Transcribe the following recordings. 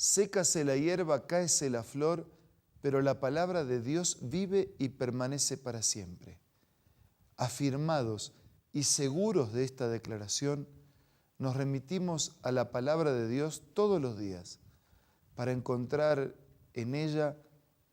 Sécase la hierba, cáese la flor, pero la palabra de Dios vive y permanece para siempre. Afirmados y seguros de esta declaración, nos remitimos a la palabra de Dios todos los días para encontrar en ella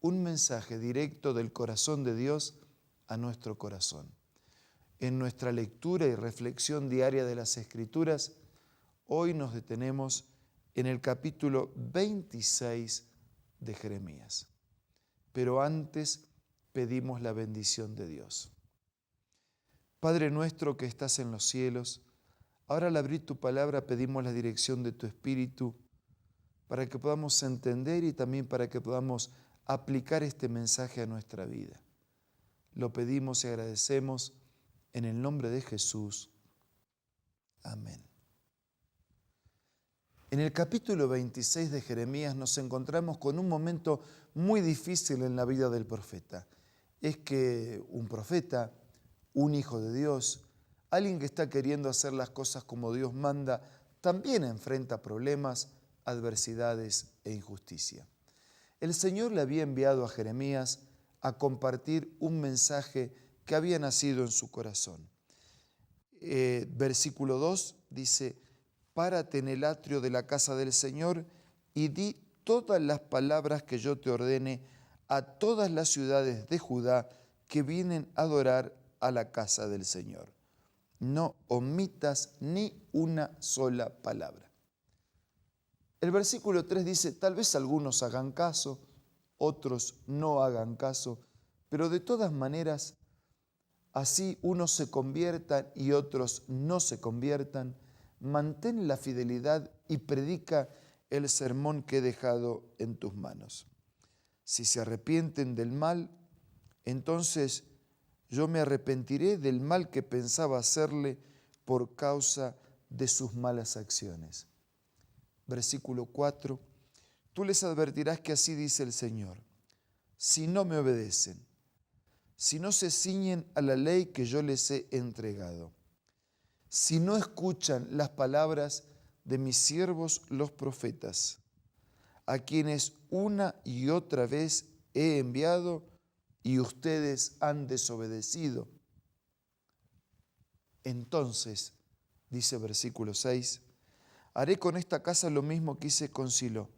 un mensaje directo del corazón de Dios a nuestro corazón. En nuestra lectura y reflexión diaria de las Escrituras, hoy nos detenemos en el capítulo 26 de Jeremías. Pero antes pedimos la bendición de Dios. Padre nuestro que estás en los cielos, ahora al abrir tu palabra pedimos la dirección de tu Espíritu para que podamos entender y también para que podamos aplicar este mensaje a nuestra vida. Lo pedimos y agradecemos en el nombre de Jesús. Amén. En el capítulo 26 de Jeremías nos encontramos con un momento muy difícil en la vida del profeta. Es que un profeta, un hijo de Dios, alguien que está queriendo hacer las cosas como Dios manda, también enfrenta problemas, adversidades e injusticia. El Señor le había enviado a Jeremías a compartir un mensaje que había nacido en su corazón. Versículo 2 dice: párate en el atrio de la casa del Señor y di todas las palabras que yo te ordene a todas las ciudades de Judá que vienen a adorar a la casa del Señor. No omitas ni una sola palabra. El versículo 3 dice: tal vez algunos hagan caso, otros no hagan caso, pero de todas maneras, así unos se conviertan y otros no se conviertan, mantén la fidelidad y predica el sermón que he dejado en tus manos. Si se arrepienten del mal, entonces yo me arrepentiré del mal que pensaba hacerle por causa de sus malas acciones. Versículo 4, tú les advertirás que así dice el Señor: si no me obedecen, si no se ciñen a la ley que yo les he entregado, si no escuchan las palabras de mis siervos los profetas, a quienes una y otra vez he enviado y ustedes han desobedecido, entonces, dice versículo 6, haré con esta casa lo mismo que hice con Silo,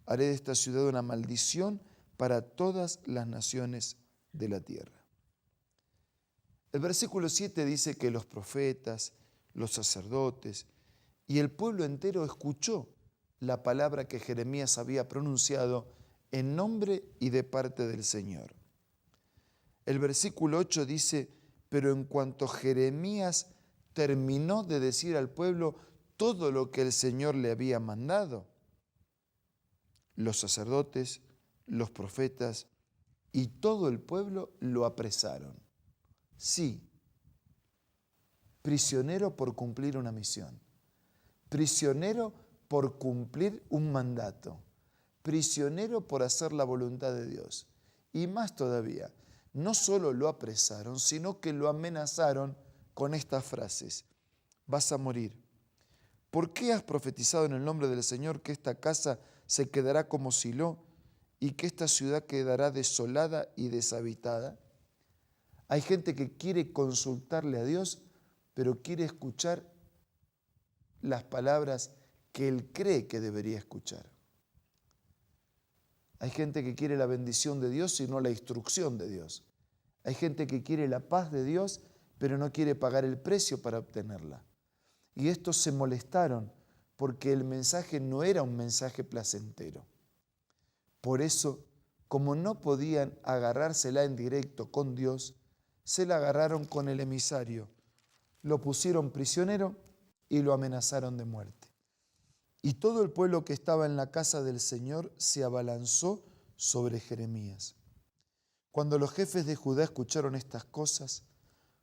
haré de esta ciudad una maldición para todas las naciones de la tierra. El versículo 7 dice que los profetas, los sacerdotes y el pueblo entero escuchó la palabra que Jeremías había pronunciado en nombre y de parte del Señor. El versículo 8 dice: pero en cuanto Jeremías terminó de decir al pueblo todo lo que el Señor le había mandado, los sacerdotes, los profetas y todo el pueblo lo apresaron. Sí, prisionero por cumplir una misión, prisionero por cumplir un mandato, prisionero por hacer la voluntad de Dios. Y más todavía, no solo lo apresaron, sino que lo amenazaron con estas frases: vas a morir. ¿Por qué has profetizado en el nombre del Señor que esta casa se quedará como Silo y que esta ciudad quedará desolada y deshabitada? Hay gente que quiere consultarle a Dios, pero quiere escuchar las palabras que él cree que debería escuchar. Hay gente que quiere la bendición de Dios y no la instrucción de Dios. Hay gente que quiere la paz de Dios, pero no quiere pagar el precio para obtenerla. Y estos se molestaron porque el mensaje no era un mensaje placentero. Por eso, como no podían agarrársela en directo con Dios, se la agarraron con el emisario, lo pusieron prisionero y lo amenazaron de muerte. Y todo el pueblo que estaba en la casa del Señor se abalanzó sobre Jeremías. Cuando los jefes de Judá escucharon estas cosas,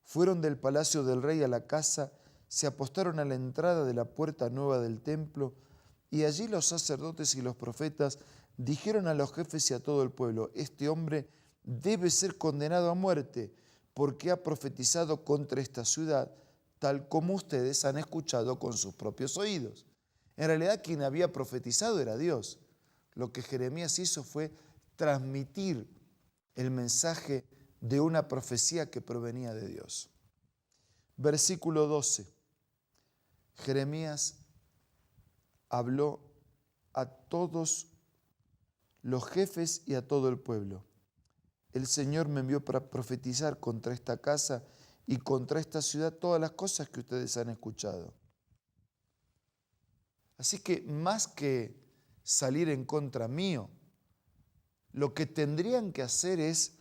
fueron del palacio del rey a la casa, se apostaron a la entrada de la puerta nueva del templo, y allí los sacerdotes y los profetas dijeron a los jefes y a todo el pueblo: este hombre debe ser condenado a muerte, porque ha profetizado contra esta ciudad, tal como ustedes han escuchado con sus propios oídos. En realidad, quien había profetizado era Dios. Lo que Jeremías hizo fue transmitir el mensaje de una profecía que provenía de Dios. Versículo 12. Jeremías habló a todos los jefes y a todo el pueblo. El Señor me envió para profetizar contra esta casa y contra esta ciudad todas las cosas que ustedes han escuchado. Así que más que salir en contra mío, lo que tendrían que hacer es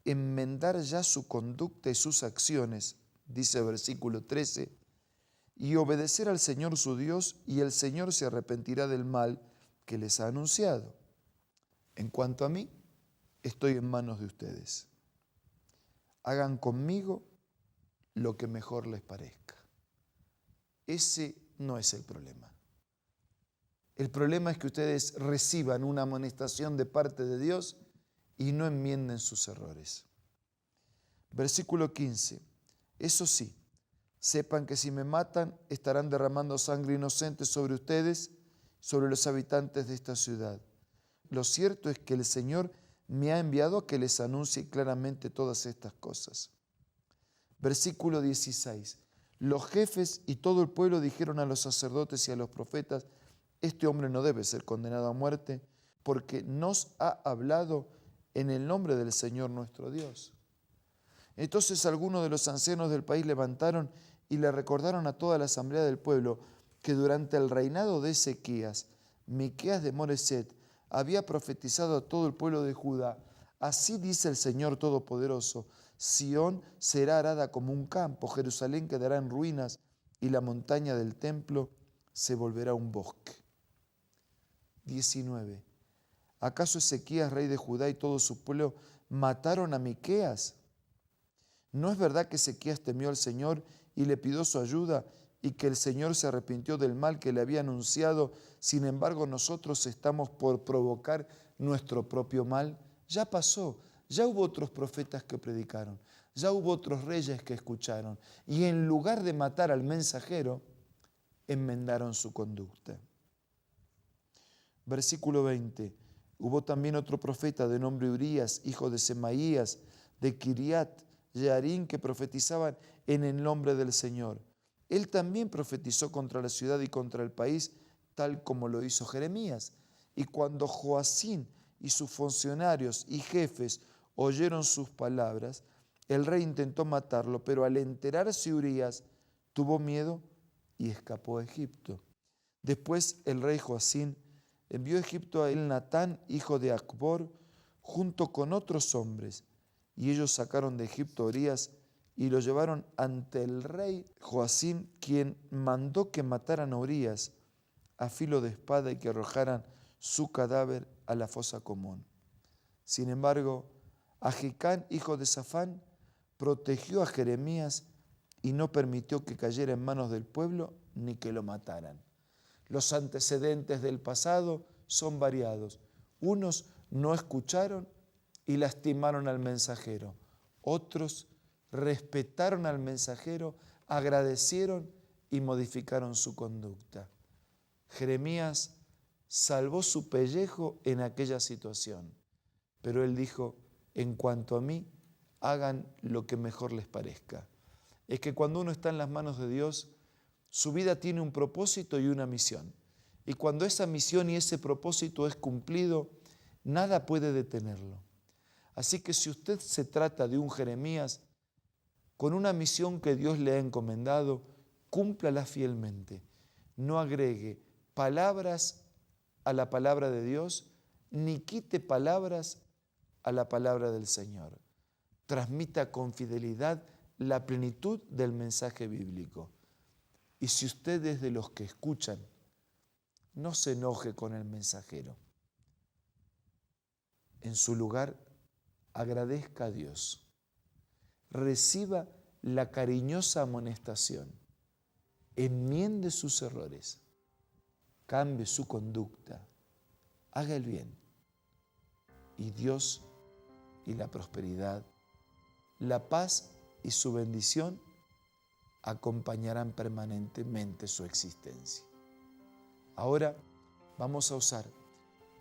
enmendar ya su conducta y sus acciones, dice el versículo 13, y obedecer al Señor su Dios, y el Señor se arrepentirá del mal que les ha anunciado. En cuanto a mí, estoy en manos de ustedes. Hagan conmigo lo que mejor les parezca. Ese no es el problema. El problema es que ustedes reciban una amonestación de parte de Dios y no enmienden sus errores. Versículo 15. Eso sí, sepan que si me matan, estarán derramando sangre inocente sobre ustedes, sobre los habitantes de esta ciudad. Lo cierto es que el Señor me ha enviado a que les anuncie claramente todas estas cosas. Versículo 16. Los jefes y todo el pueblo dijeron a los sacerdotes y a los profetas: este hombre no debe ser condenado a muerte, porque nos ha hablado en el nombre del Señor nuestro Dios. Entonces algunos de los ancianos del país levantaron y le recordaron a toda la asamblea del pueblo que durante el reinado de Ezequías, Miqueas de Moreset había profetizado a todo el pueblo de Judá: así dice el Señor Todopoderoso, Sión será arada como un campo, Jerusalén quedará en ruinas y la montaña del templo se volverá un bosque. 19. ¿Acaso Ezequías, rey de Judá, y todo su pueblo mataron a Miqueas? ¿No es verdad que Ezequías temió al Señor y le pidió su ayuda y que el Señor se arrepintió del mal que le había anunciado? Sin embargo, nosotros estamos por provocar nuestro propio mal. Ya pasó, ya hubo otros profetas que predicaron, ya hubo otros reyes que escucharon y en lugar de matar al mensajero, enmendaron su conducta. Versículo 20. Hubo también otro profeta de nombre Urías, hijo de Semaías, de Kiriat Jearim, que profetizaban en el nombre del Señor. Él también profetizó contra la ciudad y contra el país, tal como lo hizo Jeremías. Y cuando Joacín y sus funcionarios y jefes oyeron sus palabras, el rey intentó matarlo, pero al enterarse Urías, tuvo miedo y escapó a Egipto. Después el rey Joacín envió a Egipto a Elnatán, hijo de Acbor, junto con otros hombres, y ellos sacaron de Egipto a Urías y lo llevaron ante el rey Joacín, quien mandó que mataran a Urías a filo de espada y que arrojaran su cadáver a la fosa común. Sin embargo, Ahicam, hijo de Safán, protegió a Jeremías y no permitió que cayera en manos del pueblo ni que lo mataran. Los antecedentes del pasado son variados. Unos no escucharon y lastimaron al mensajero. Otros respetaron al mensajero, agradecieron y modificaron su conducta. Jeremías salvó su pellejo en aquella situación, pero él dijo: en cuanto a mí, hagan lo que mejor les parezca. Es que cuando uno está en las manos de Dios, su vida tiene un propósito y una misión. Y cuando esa misión y ese propósito es cumplido, nada puede detenerlo. Así que si usted se trata de un Jeremías con una misión que Dios le ha encomendado, cúmplala fielmente. No agregue palabras a la palabra de Dios, ni quite palabras a la palabra del Señor. Transmita con fidelidad la plenitud del mensaje bíblico. Y si usted es de los que escuchan, no se enoje con el mensajero. En su lugar, agradezca a Dios. Reciba la cariñosa amonestación. Enmiende sus errores. Cambie su conducta. Haga el bien. Y Dios y la prosperidad, la paz y su bendición acompañarán permanentemente su existencia. Ahora vamos a usar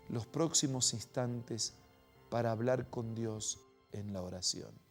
los próximos instantes para hablar con Dios en la oración.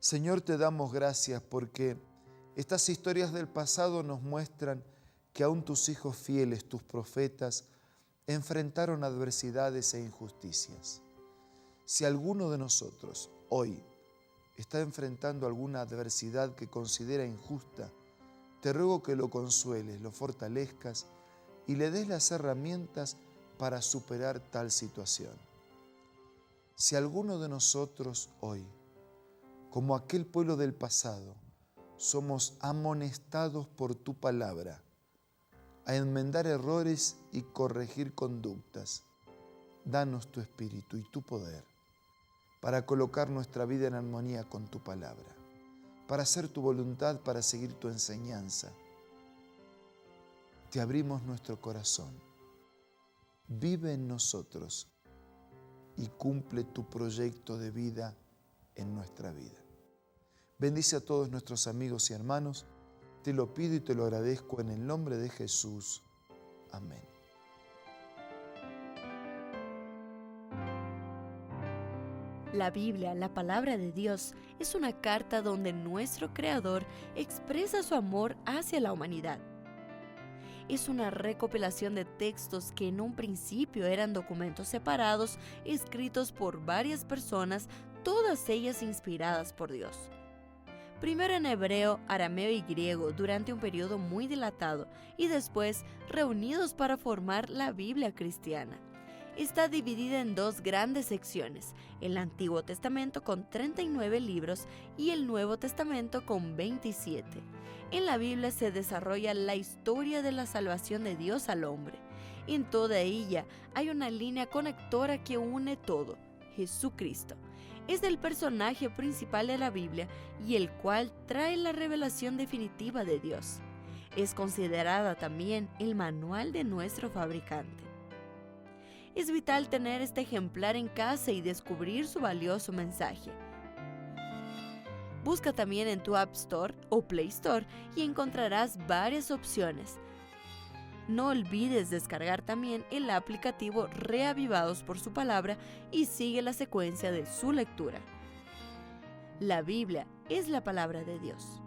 Señor, te damos gracias porque estas historias del pasado nos muestran que aún tus hijos fieles, tus profetas, enfrentaron adversidades e injusticias. Si alguno de nosotros hoy está enfrentando alguna adversidad que considera injusta, te ruego que lo consueles, lo fortalezcas y le des las herramientas para superar tal situación. Si alguno de nosotros hoy, como aquel pueblo del pasado, somos amonestados por tu palabra a enmendar errores y corregir conductas, danos tu espíritu y tu poder para colocar nuestra vida en armonía con tu palabra, para hacer tu voluntad, para seguir tu enseñanza. Te abrimos nuestro corazón. Vive en nosotros y cumple tu proyecto de vida en nuestra vida. Bendice a todos nuestros amigos y hermanos. Te lo pido y te lo agradezco en el nombre de Jesús. Amén. La Biblia, la palabra de Dios, es una carta donde nuestro Creador expresa su amor hacia la humanidad. Es una recopilación de textos que en un principio eran documentos separados, escritos por varias personas, todas ellas inspiradas por Dios. Primero en hebreo, arameo y griego durante un periodo muy dilatado y después reunidos para formar la Biblia cristiana. Está dividida en dos grandes secciones, el Antiguo Testamento con 39 libros y el Nuevo Testamento con 27. En la Biblia se desarrolla la historia de la salvación de Dios al hombre. En toda ella hay una línea conectora que une todo, Jesucristo. Es el personaje principal de la Biblia y el cual trae la revelación definitiva de Dios. Es considerada también el manual de nuestro fabricante. Es vital tener este ejemplar en casa y descubrir su valioso mensaje. Busca también en tu App Store o Play Store y encontrarás varias opciones. No olvides descargar también el aplicativo Reavivados por su palabra y sigue la secuencia de su lectura. La Biblia es la palabra de Dios.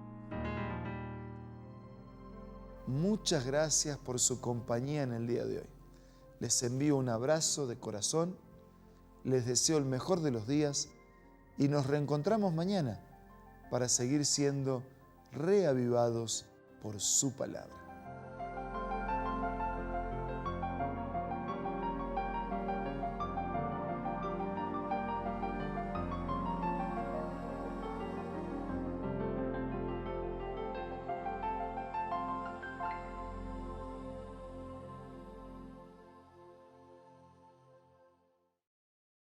Muchas gracias por su compañía en el día de hoy. Les envío un abrazo de corazón, les deseo el mejor de los días y nos reencontramos mañana para seguir siendo reavivados por su palabra.